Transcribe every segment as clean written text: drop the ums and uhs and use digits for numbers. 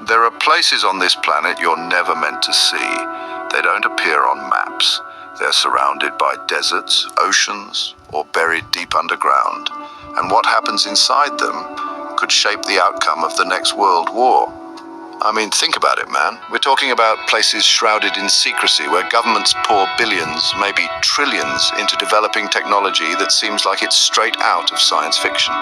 There are places on this planet you're never meant to see. They don't appear on maps. They're surrounded by deserts, oceans, or buried deep underground. And what happens inside them could shape the outcome of the next world war. I mean, think about it, man. We're talking about places shrouded in secrecy where governments pour billions, maybe trillions, into developing technology that seems like it's straight out of science fiction.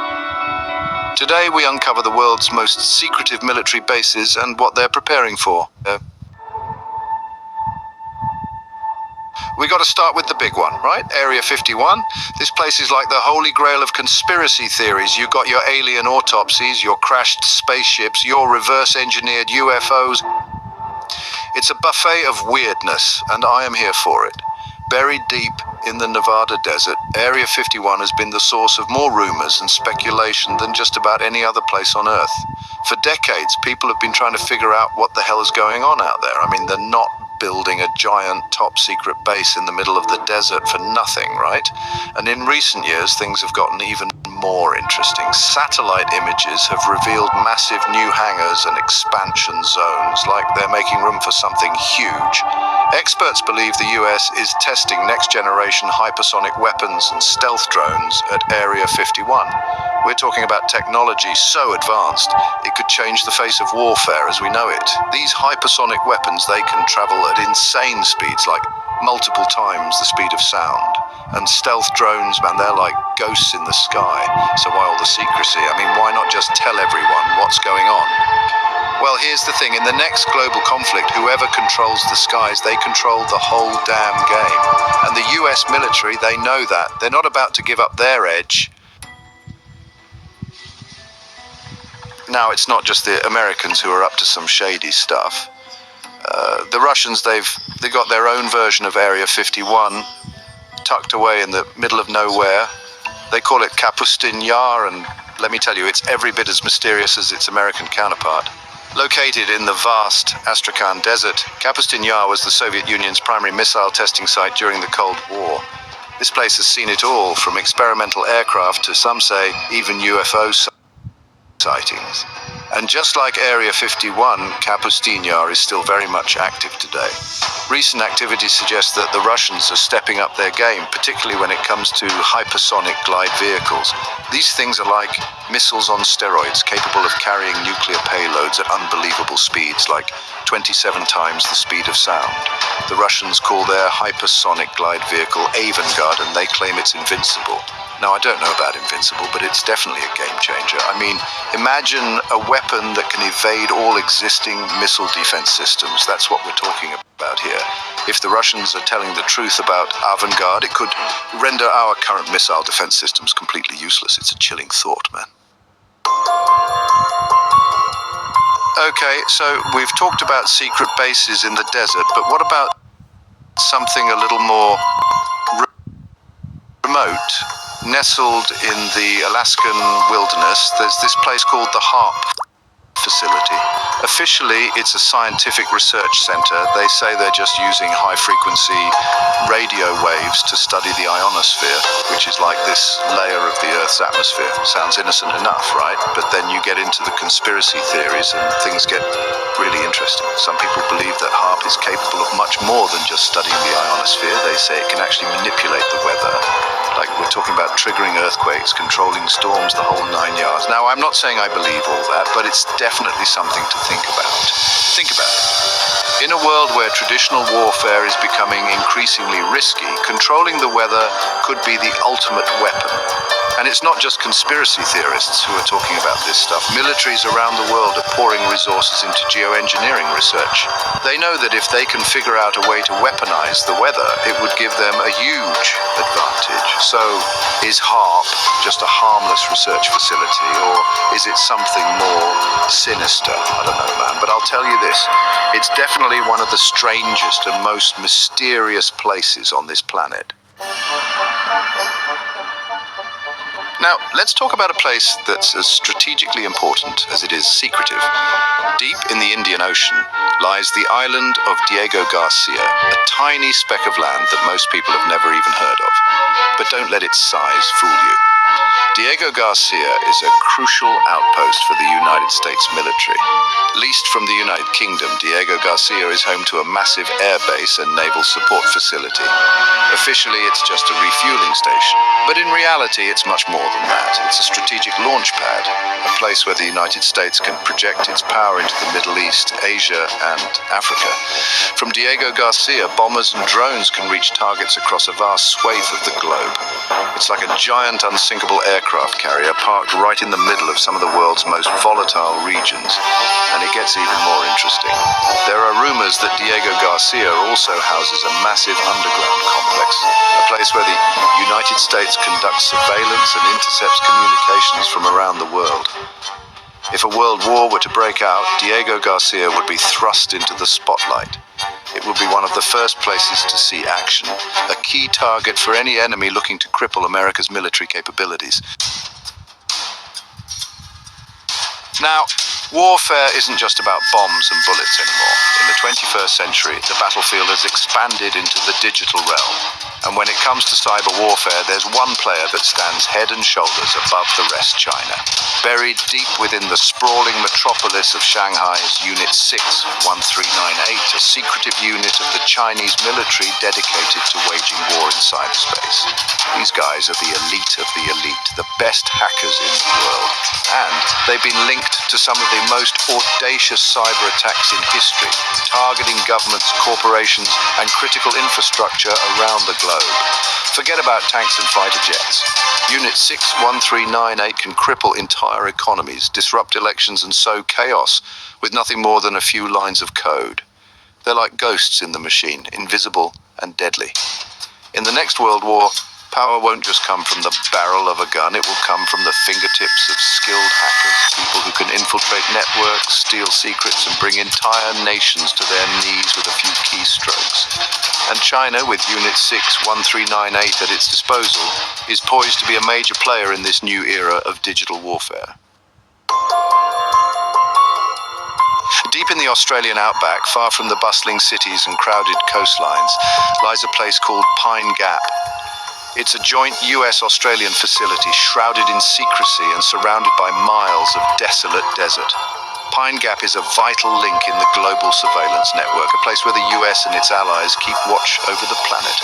Today, we uncover the world's most secretive military bases and what they're preparing for. We got to start with the big one, right? Area 51. This place is like the holy grail of conspiracy theories. You got your alien autopsies, your crashed spaceships, your reverse-engineered UFOs. It's a buffet of weirdness, and I am here for it. Buried deep in the Nevada desert, Area 51 has been the source of more rumors and speculation than just about any other place on Earth. For decades, people have been trying to figure out what the hell is going on out there. I mean, they're not building a giant top-secret base in the middle of the desert for nothing, right? And in recent years, things have gotten even more interesting. Satellite images have revealed massive new hangars and expansion zones, like they're making room for something huge. Experts believe the US is testing next-generation hypersonic weapons and stealth drones at Area 51. We're talking about technology so advanced, it could change the face of warfare as we know it. These hypersonic weapons, they can travel at insane speeds, like multiple times the speed of sound. And stealth drones, man, they're like ghosts in the sky. So why all the secrecy? I mean, why not just tell everyone what's going on? Well, here's the thing. In the next global conflict, whoever controls the skies, they control the whole damn game. And the US military, they know that. They're not about to give up their edge. Now, it's not just the Americans who are up to some shady stuff. The Russians, they got their own version of Area 51, tucked away in the middle of nowhere. They call it Kapustin Yar, and let me tell you, it's every bit as mysterious as its American counterpart. Located in the vast Astrakhan Desert, Kapustin Yar was the Soviet Union's primary missile testing site during the Cold War. This place has seen it all, from experimental aircraft to, some say, even UFO sightings. And just like Area 51, Kapustin Yar is still very much active today. Recent activity suggests that the Russians are stepping up their game, particularly when it comes to hypersonic glide vehicles. These things are like missiles on steroids, capable of carrying nuclear payloads at unbelievable speeds, like 27 times the speed of sound. The Russians call their hypersonic glide vehicle Avangard, and they claim it's invincible. Now, I don't know about invincible, but it's definitely a game changer. I mean, imagine a weapon that can evade all existing missile defense systems. That's what we're talking about here. If the Russians are telling the truth about Avangard, it could render our current missile defense systems completely useless. It's a chilling thought, man. Okay, so we've talked about secret bases in the desert, but what about something a little more remote? Nestled in the Alaskan wilderness, there's this place called the HARP facility. Officially, it's a scientific research center. They say they're just using high-frequency radio waves to study the ionosphere, which is like this layer of the Earth's atmosphere. Sounds innocent enough, right? But then you get into the conspiracy theories and things get really interesting. Some people believe that HARP is capable of much more than just studying the ionosphere. They say it can actually manipulate the weather. Like, we're talking about triggering earthquakes, controlling storms, the whole 9 yards. Now, I'm not saying I believe all that, but it's definitely something to think about. Think about it. In a world where traditional warfare is becoming increasingly risky, controlling the weather could be the ultimate weapon. And it's not just conspiracy theorists who are talking about this stuff. Militaries around the world are pouring resources into geoengineering research. They know that if they can figure out a way to weaponize the weather, it would give them a huge advantage. So, is HARP just a harmless research facility, or is it something more sinister? I don't know, man. But I'll tell you this. It's definitely one of the strangest and most mysterious places on this planet. Now, let's talk about a place that's as strategically important as it is secretive. Deep in the Indian Ocean lies the island of Diego Garcia, a tiny speck of land that most people have never even heard of. But don't let its size fool you. Diego Garcia is a crucial outpost for the United States military. Leased from the United Kingdom, Diego Garcia is home to a massive air base and naval support facility. Officially, it's just a refueling station, but in reality, it's much more than that. It's a strategic launch pad, a place where the United States can project its power into the Middle East, Asia, and Africa. From Diego Garcia, bombers and drones can reach targets across a vast swathe of the globe. It's like a giant unsinkable aircraft carrier parked right in the middle of some of the world's most volatile regions. And it gets even more interesting. There are rumors that Diego Garcia also houses a massive underground complex, a place where the United States conducts surveillance and intercepts communications from around the world. If a world war were to break out, Diego Garcia would be thrust into the spotlight. It would be one of the first places to see action, a key target for any enemy looking to cripple America's military capabilities. Now, warfare isn't just about bombs and bullets anymore. In the 21st century, the battlefield has expanded into the digital realm. And when it comes to cyber warfare, there's one player that stands head and shoulders above the rest: China. Buried deep within the sprawling metropolis of Shanghai is Unit 6-1398, a secretive unit of the Chinese military dedicated to waging war in cyberspace. These guys are the elite of the elite, the best hackers in the world. And they've been linked to some of the most audacious cyber attacks in history, targeting governments, corporations, and critical infrastructure around the globe. Forget about tanks and fighter jets. Unit 6-1398 can cripple entire economies, disrupt elections, and sow chaos with nothing more than a few lines of code. They're like ghosts in the machine, invisible and deadly. In the next World War, power won't just come from the barrel of a gun, it will come from the fingertips of skilled hackers, people who can infiltrate networks, steal secrets, and bring entire nations to their knees with a few keystrokes. And China, with Unit 6-1398 at its disposal, is poised to be a major player in this new era of digital warfare. Deep in the Australian outback, far from the bustling cities and crowded coastlines, lies a place called Pine Gap. It's a joint US-Australian facility shrouded in secrecy and surrounded by miles of desolate desert. Pine Gap is a vital link in the global surveillance network, a place where the US and its allies keep watch over the planet.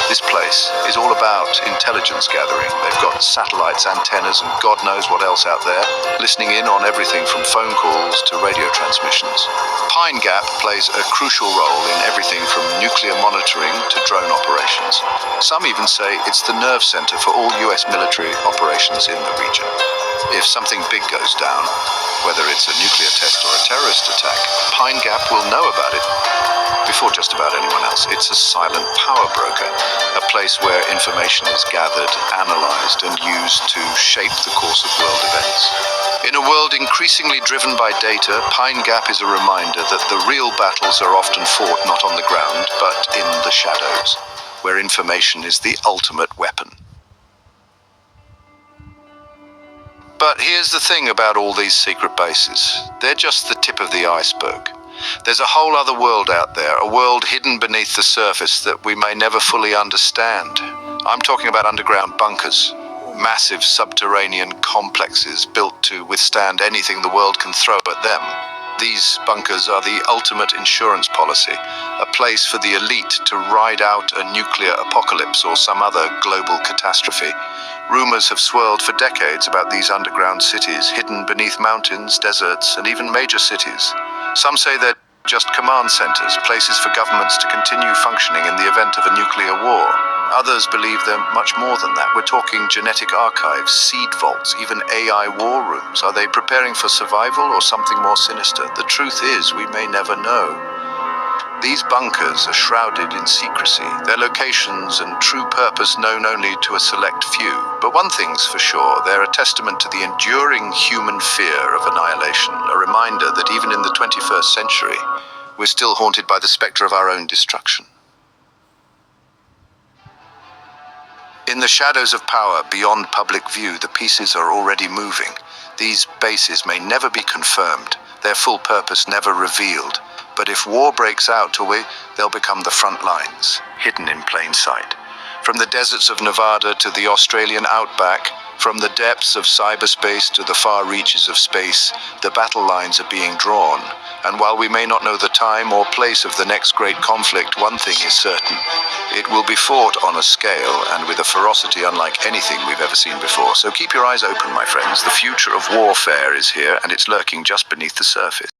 This place is all about intelligence gathering. They've got satellites, antennas, and God knows what else out there, listening in on everything from phone calls to radio transmissions. Pine Gap plays a crucial role in everything from nuclear monitoring to drone operations. Some even say it's the nerve center for all US military operations in the region. If something big goes down, whether it's a nuclear test or a terrorist attack, Pine Gap will know about it before just about anyone else. It's a silent power broker, a place where information is gathered, analyzed, and used to shape the course of world events. In a world increasingly driven by data, Pine Gap is a reminder that the real battles are often fought not on the ground, but in the shadows, where information is the ultimate weapon. But here's the thing about all these secret bases. They're just the tip of the iceberg. There's a whole other world out there, a world hidden beneath the surface that we may never fully understand. I'm talking about underground bunkers, massive subterranean complexes built to withstand anything the world can throw at them. These bunkers are the ultimate insurance policy, a place for the elite to ride out a nuclear apocalypse or some other global catastrophe. Rumors have swirled for decades about these underground cities, hidden beneath mountains, deserts, and even major cities. Some say they're just command centers, places for governments to continue functioning in the event of a nuclear war. Others believe they're much more than that. We're talking genetic archives, seed vaults, even AI war rooms. Are they preparing for survival or something more sinister? The truth is, we may never know. These bunkers are shrouded in secrecy, their locations and true purpose known only to a select few. But one thing's for sure, they're a testament to the enduring human fear of annihilation, a reminder that even in the 21st century, we're still haunted by the spectre of our own destruction. In the shadows of power, beyond public view, the pieces are already moving. These bases may never be confirmed, their full purpose never revealed. But if war breaks out, they'll become the front lines, hidden in plain sight. From the deserts of Nevada to the Australian outback, From the depths of cyberspace to the far reaches of space, the battle lines are being drawn. And while we may not know the time or place of the next great conflict, one thing is certain. It will be fought on a scale and with a ferocity unlike anything we've ever seen before. So keep your eyes open, my friends. The future of warfare is here, and it's lurking just beneath the surface.